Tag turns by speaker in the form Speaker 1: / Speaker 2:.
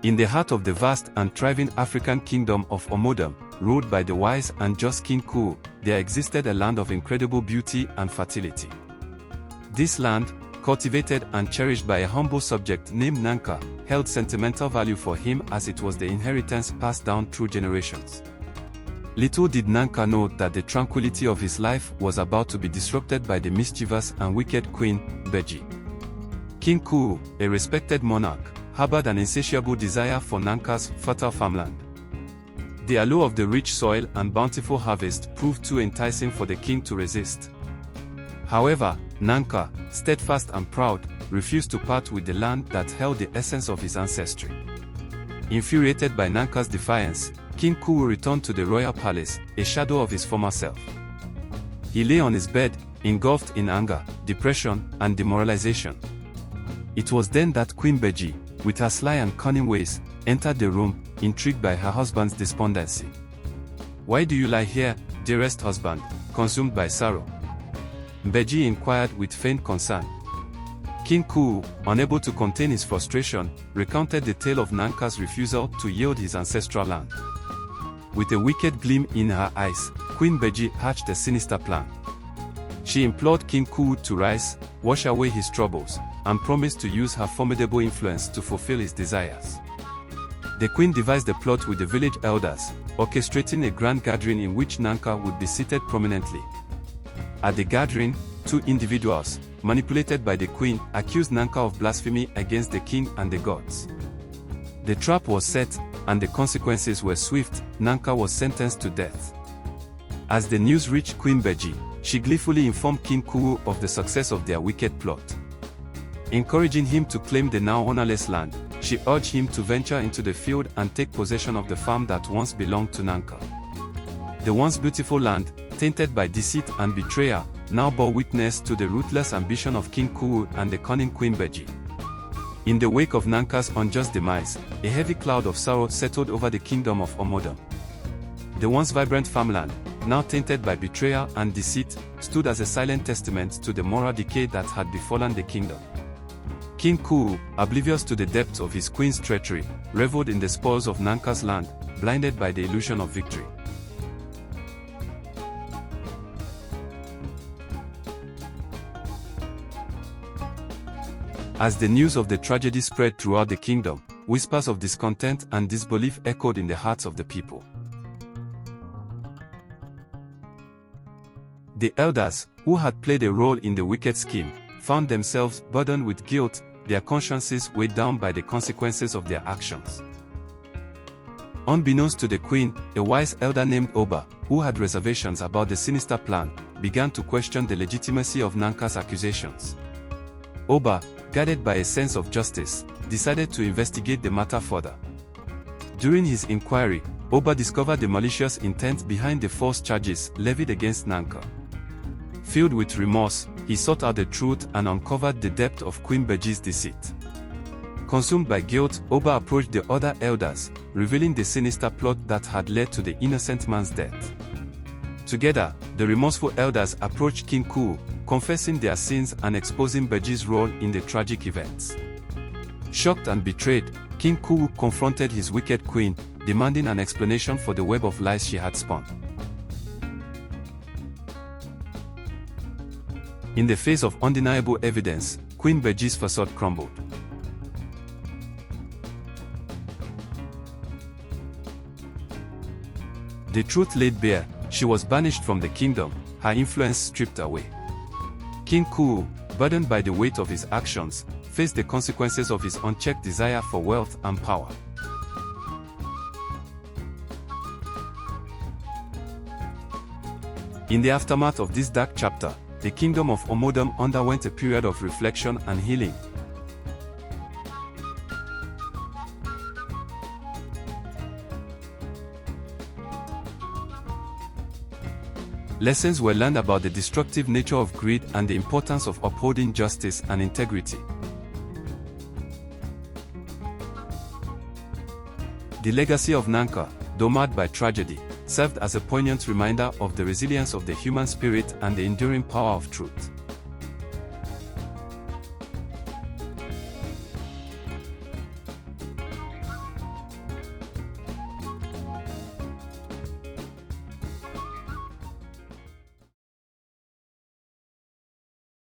Speaker 1: In the heart of the vast and thriving African kingdom of Omodom, ruled by the wise and just King Kuo, there existed a land of incredible beauty and fertility. This land, cultivated and cherished by a humble subject named Nanka, held sentimental value for him as it was the inheritance passed down through generations. Little did Nanka know that the tranquility of his life was about to be disrupted by the mischievous and wicked Queen Beji. King Kuo, a respected monarch, harbored an insatiable desire for Nanka's fertile farmland. The allure of the rich soil and bountiful harvest proved too enticing for the king to resist. However, Nanka, steadfast and proud, refused to part with the land that held the essence of his ancestry. Infuriated by Nanka's defiance, King Kuo returned to the royal palace, a shadow of his former self. He lay on his bed, engulfed in anger, depression, and demoralization. It was then that Queen Beji, with her sly and cunning ways, entered the room, intrigued by her husband's despondency. "Why do you lie here, dearest husband, consumed by sorrow?" Beji inquired with faint concern. King Kuo, unable to contain his frustration, recounted the tale of Nanka's refusal to yield his ancestral land. With a wicked gleam in her eyes, Queen Beji hatched a sinister plan. She implored King Kuo to rise, wash away his troubles, and promised to use her formidable influence to fulfill his desires. The queen devised a plot with the village elders, orchestrating a grand gathering in which Nanka would be seated prominently. At the gathering, two individuals, manipulated by the queen, accused Nanka of blasphemy against the king and the gods. The trap was set, and the consequences were swift. Nanka was sentenced to death. As the news reached Queen Beji, she gleefully informed King Kuo of the success of their wicked plot. Encouraging him to claim the now ownerless land, she urged him to venture into the field and take possession of the farm that once belonged to Nanka. The once beautiful land, tainted by deceit and betrayal, now bore witness to the ruthless ambition of King Kuo and the cunning Queen Beji. In the wake of Nanka's unjust demise, a heavy cloud of sorrow settled over the kingdom of Omodom. The once vibrant farmland, now tainted by betrayal and deceit, stood as a silent testament to the moral decay that had befallen the kingdom. King Kuo, oblivious to the depths of his queen's treachery, reveled in the spoils of Nanka's land, blinded by the illusion of victory. As the news of the tragedy spread throughout the kingdom, whispers of discontent and disbelief echoed in the hearts of the people. The elders, who had played a role in the wicked scheme, found themselves burdened with guilt, their consciences weighed down by the consequences of their actions. Unbeknownst to the queen, a wise elder named Oba, who had reservations about the sinister plan, began to question the legitimacy of Nanka's accusations. Oba, guided by a sense of justice, decided to investigate the matter further. During his inquiry, Oba discovered the malicious intent behind the false charges levied against Nanka. Filled with remorse, he sought out the truth and uncovered the depth of Queen Beji's deceit. Consumed by guilt, Oba approached the other elders, revealing the sinister plot that had led to the innocent man's death. Together, the remorseful elders approached King Kuo, confessing their sins and exposing Beji's role in the tragic events. Shocked and betrayed, King Kuo confronted his wicked queen, demanding an explanation for the web of lies she had spun. In the face of undeniable evidence, Queen Beji's facade crumbled. The truth laid bare, she was banished from the kingdom, her influence stripped away. King Kuo, burdened by the weight of his actions, faced the consequences of his unchecked desire for wealth and power. In the aftermath of this dark chapter, the kingdom of Omodom underwent a period of reflection and healing. Lessons were learned about the destructive nature of greed and the importance of upholding justice and integrity. The legacy of Nanka, though marred by tragedy, served as a poignant reminder of the resilience of the human spirit and the enduring power of truth.